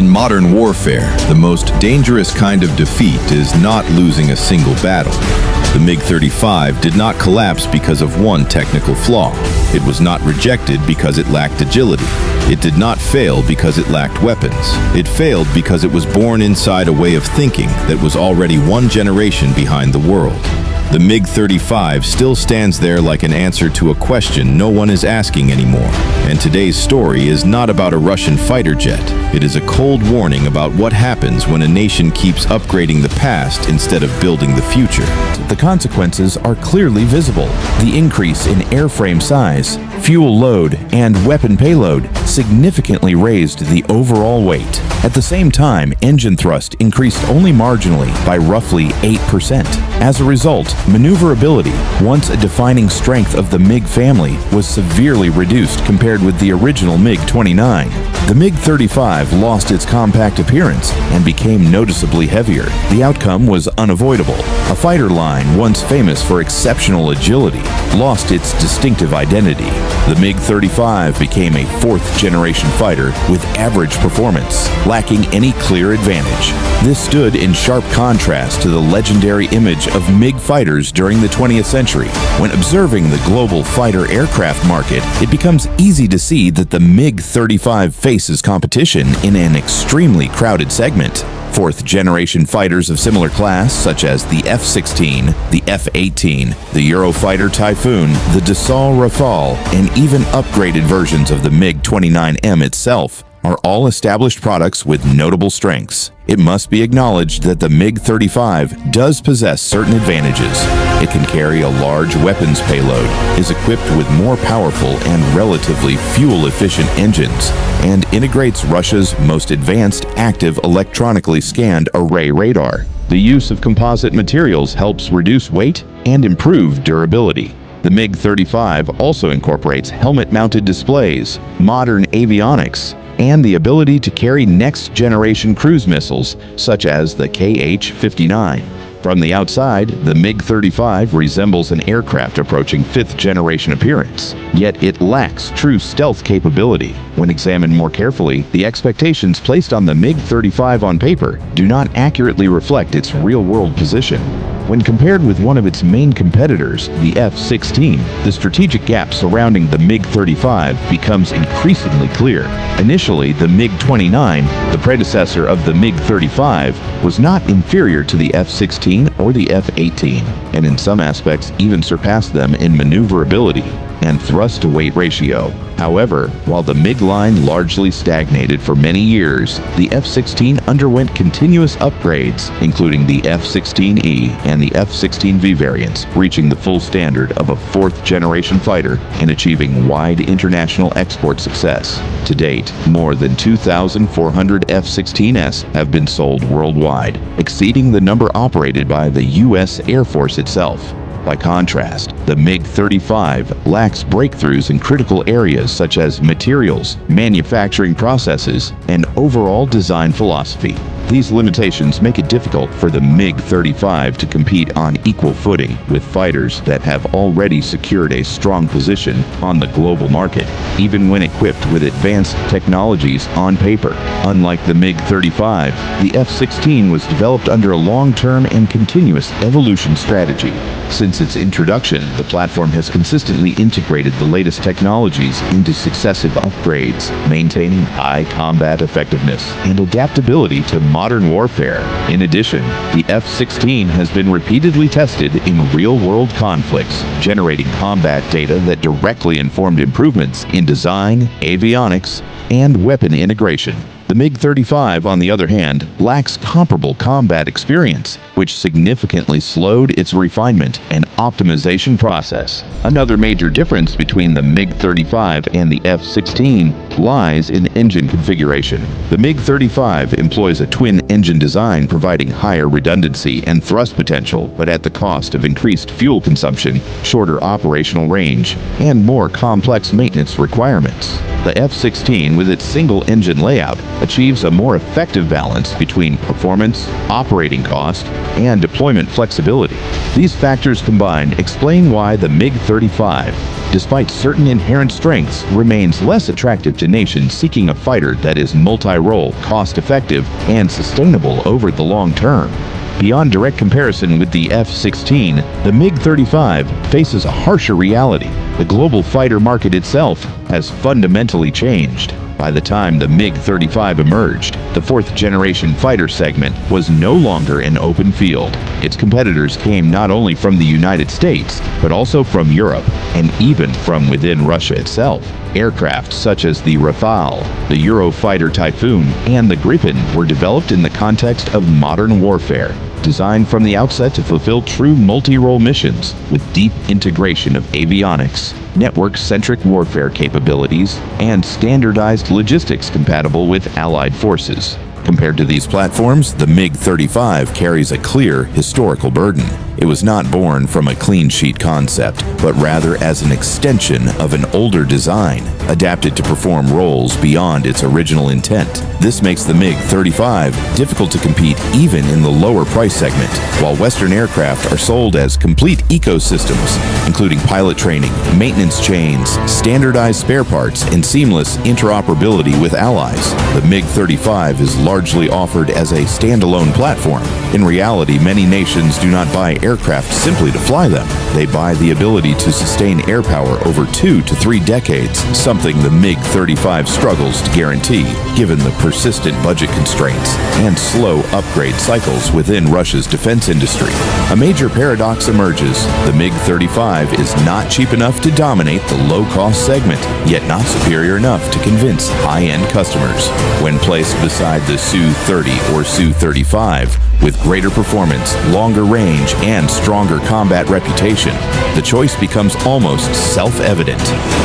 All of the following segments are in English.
In modern warfare, the most dangerous kind of defeat is not losing a single battle. The MiG-35 did not collapse because of one technical flaw. It was not rejected because it lacked agility. It did not fail because it lacked weapons. It failed because it was born inside a way of thinking that was already one generation behind the world. The MiG-35 still stands there like an answer to a question no one is asking anymore. And today's story is not about a Russian fighter jet. It is a cold warning about what happens when a nation keeps upgrading the past instead of building the future. The consequences are clearly visible. The increase in airframe size, fuel load, and weapon payload significantly raised the overall weight. At the same time, engine thrust increased only marginally by roughly 8%. As a result, maneuverability, once a defining strength of the MiG family, was severely reduced compared with the original MiG-29. The MiG-35 lost its compact appearance and became noticeably heavier. The outcome was unavoidable. A fighter line once famous for exceptional agility lost its distinctive identity. The MiG-35 became a fourth-generation fighter with average performance, lacking any clear advantage. This stood in sharp contrast to the legendary image of MiG fighters during the 20th century. When observing the global fighter aircraft market, it becomes easy to see that the MiG-35 faces competition in an extremely crowded segment. Fourth-generation fighters of similar class, such as the F-16, the F-18, the Eurofighter Typhoon, the Dassault Rafale, and even upgraded versions of the MiG-29M itself, are all established products with notable strengths. It must be acknowledged that the MiG-35 does possess certain advantages. It can carry a large weapons payload, is equipped with more powerful and relatively fuel-efficient engines, and integrates Russia's most advanced active electronically scanned array radar. The use of composite materials helps reduce weight and improve durability. The MiG-35 also incorporates helmet-mounted displays, modern avionics, and the ability to carry next-generation cruise missiles, such as the KH-59. From the outside, the MiG-35 resembles an aircraft approaching fifth-generation appearance, yet it lacks true stealth capability. When examined more carefully, the expectations placed on the MiG-35 on paper do not accurately reflect its real-world position. When compared with one of its main competitors, the F-16, the strategic gap surrounding the MiG-35 becomes increasingly clear. Initially, the MiG-29, the predecessor of the MiG-35, was not inferior to the F-16 or the F-18, and in some aspects even surpassed them in maneuverability and thrust-to-weight ratio. However, while the MiG line largely stagnated for many years, the F-16 underwent continuous upgrades, including the F-16E and the F-16V variants, reaching the full standard of a fourth-generation fighter and achieving wide international export success. To date, more than 2,400 F-16s have been sold worldwide, exceeding the number operated by the U.S. Air Force itself. By contrast, the MiG-35 lacks breakthroughs in critical areas such as materials, manufacturing processes, and overall design philosophy. These limitations make it difficult for the MiG-35 to compete on equal footing with fighters that have already secured a strong position on the global market, even when equipped with advanced technologies on paper. Unlike the MiG-35, the F-16 was developed under a long-term and continuous evolution strategy. Since its introduction, the platform has consistently integrated the latest technologies into successive upgrades, maintaining high combat effectiveness and adaptability to modern warfare. In addition, the F-16 has been repeatedly tested in real-world conflicts, generating combat data that directly informed improvements in design, avionics, and weapon integration. The MiG-35, on the other hand, lacks comparable combat experience, which significantly slowed its refinement and optimization process. Another major difference between the MiG-35 and the F-16 lies in engine configuration. The MiG-35 employs a twin-engine design providing higher redundancy and thrust potential, but at the cost of increased fuel consumption, shorter operational range, and more complex maintenance requirements. The F-16, with its single-engine layout, achieves a more effective balance between performance, operating cost, and deployment flexibility. These factors combined explain why the MiG-35 despite certain inherent strengths, remains less attractive to nations seeking a fighter that is multi-role, cost-effective, and sustainable over the long term. Beyond direct comparison with the F-16, the MiG-35 faces a harsher reality. The global fighter market itself has fundamentally changed. By the time the MiG-35 emerged, the fourth-generation fighter segment was no longer an open field. Its competitors came not only from the United States, but also from Europe, and even from within Russia itself. Aircraft such as the Rafale, the Eurofighter Typhoon, and the Gripen were developed in the context of modern warfare, designed from the outset to fulfill true multi-role missions with deep integration of avionics, network-centric warfare capabilities, and standardized logistics compatible with Allied forces. Compared to these platforms, the MiG-35 carries a clear historical burden. It was not born from a clean sheet concept, but rather as an extension of an older design, adapted to perform roles beyond its original intent. This makes the MiG-35 difficult to compete even in the lower price segment, while Western aircraft are sold as complete ecosystems, including pilot training, maintenance chains, standardized spare parts, and seamless interoperability with allies. The MiG-35 is largely offered as a standalone platform. In reality, many nations do not buy aircraft simply to fly them. They buy the ability to sustain air power over 2 to 3 decades, something the MiG-35 struggles to guarantee, given the persistent budget constraints and slow upgrade cycles within Russia's defense industry. A major paradox emerges. The MiG-35 is not cheap enough to dominate the low-cost segment, yet not superior enough to convince high-end customers. When placed beside the Su-30 or Su-35, with greater performance, longer range, and stronger combat reputation, the choice becomes almost self-evident.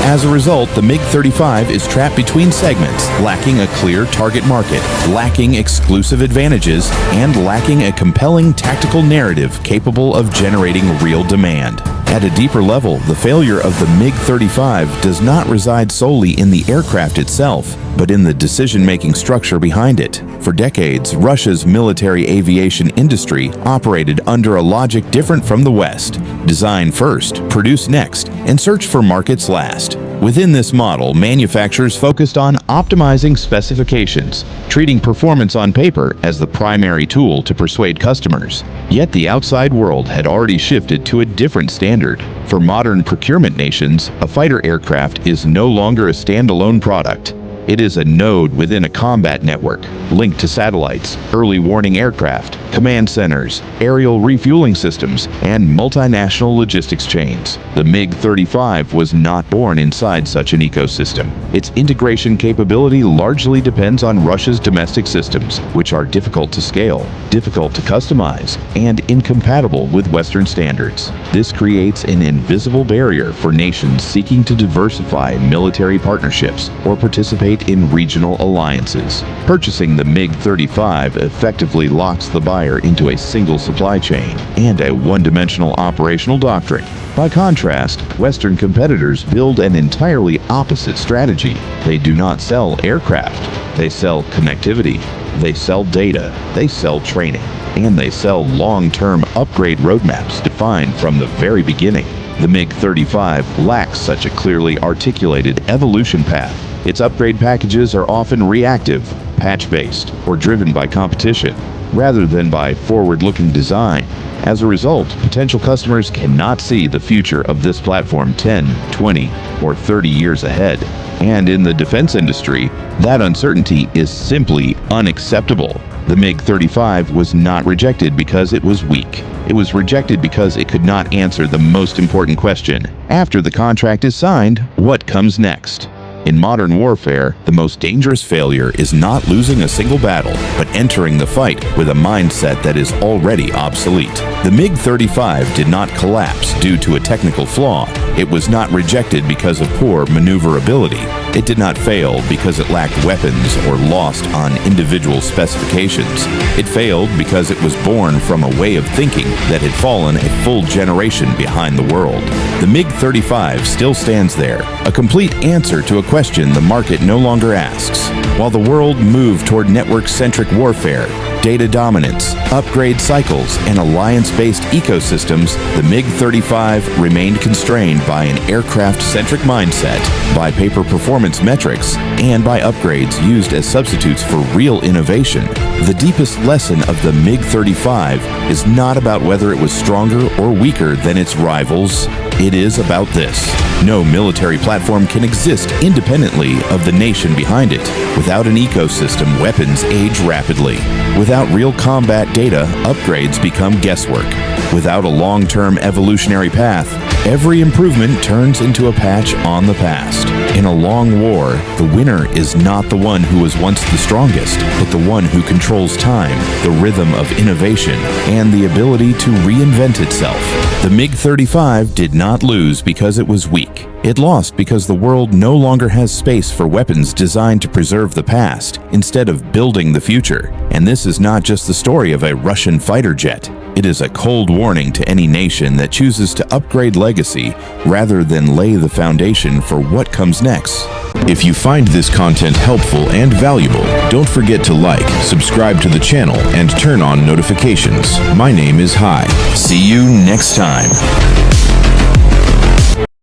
As a result, the MiG-35 is trapped between segments, lacking a clear target market, lacking exclusive advantages, and lacking a compelling tactical narrative capable of generating real demand. At a deeper level, the failure of the MiG-35 does not reside solely in the aircraft itself, but in the decision-making structure behind it. For decades, Russia's military aviation industry operated under a logic different from the West: design first, produce next, and search for markets last. Within this model, manufacturers focused on optimizing specifications, treating performance on paper as the primary tool to persuade customers. Yet the outside world had already shifted to a different standard. For modern procurement nations, a fighter aircraft is no longer a standalone product. It is a node within a combat network, linked to satellites, early warning aircraft, command centers, aerial refueling systems, and multinational logistics chains. The MiG-35 was not born inside such an ecosystem. Its integration capability largely depends on Russia's domestic systems, which are difficult to scale, difficult to customize, and incompatible with Western standards. This creates an invisible barrier for nations seeking to diversify military partnerships or participate in regional alliances. Purchasing the MiG-35 effectively locks the buyer into a single supply chain and a one-dimensional operational doctrine. By contrast, Western competitors build an entirely opposite strategy. They do not sell aircraft. They sell connectivity. They sell data. They sell training. And they sell long-term upgrade roadmaps defined from the very beginning. The MiG-35 lacks such a clearly articulated evolution path. Its upgrade packages are often reactive, patch-based, or driven by competition, rather than by forward-looking design. As a result, potential customers cannot see the future of this platform 10, 20, or 30 years ahead. And in the defense industry, that uncertainty is simply unacceptable. The MiG-35 was not rejected because it was weak. It was rejected because it could not answer the most important question. After the contract is signed, what comes next? In modern warfare, the most dangerous failure is not losing a single battle, but entering the fight with a mindset that is already obsolete. The MiG-35 did not collapse due to a technical flaw. It was not rejected because of poor maneuverability. It did not fail because it lacked weapons or lost on individual specifications. It failed because it was born from a way of thinking that had fallen a full generation behind the world. The MiG-35 still stands there, a complete answer to a question the market no longer asks. While the world moved toward network-centric warfare, data dominance, upgrade cycles, and alliance-based ecosystems, the MiG-35 remained constrained by an aircraft-centric mindset, by pay-per-performance metrics, and by upgrades used as substitutes for real innovation. The deepest lesson of the MiG-35 is not about whether it was stronger or weaker than its rivals. It is about this. No military platform can exist independently of the nation behind it. Without an ecosystem, weapons age rapidly. Without real combat data, upgrades become guesswork. Without a long-term evolutionary path, every improvement turns into a patch on the past. In a long war, the winner is not the one who was once the strongest, but the one who controls time, the rhythm of innovation, and the ability to reinvent itself. The MiG-35 did not lose because it was weak. It lost because the world no longer has space for weapons designed to preserve the past, instead of building the future. And this is not just the story of a Russian fighter jet. It is a cold warning to any nation that chooses to upgrade legacy rather than lay the foundation for what comes next. If you find this content helpful and valuable, don't forget to like, subscribe to the channel, and turn on notifications. My name is Hai. See you next time.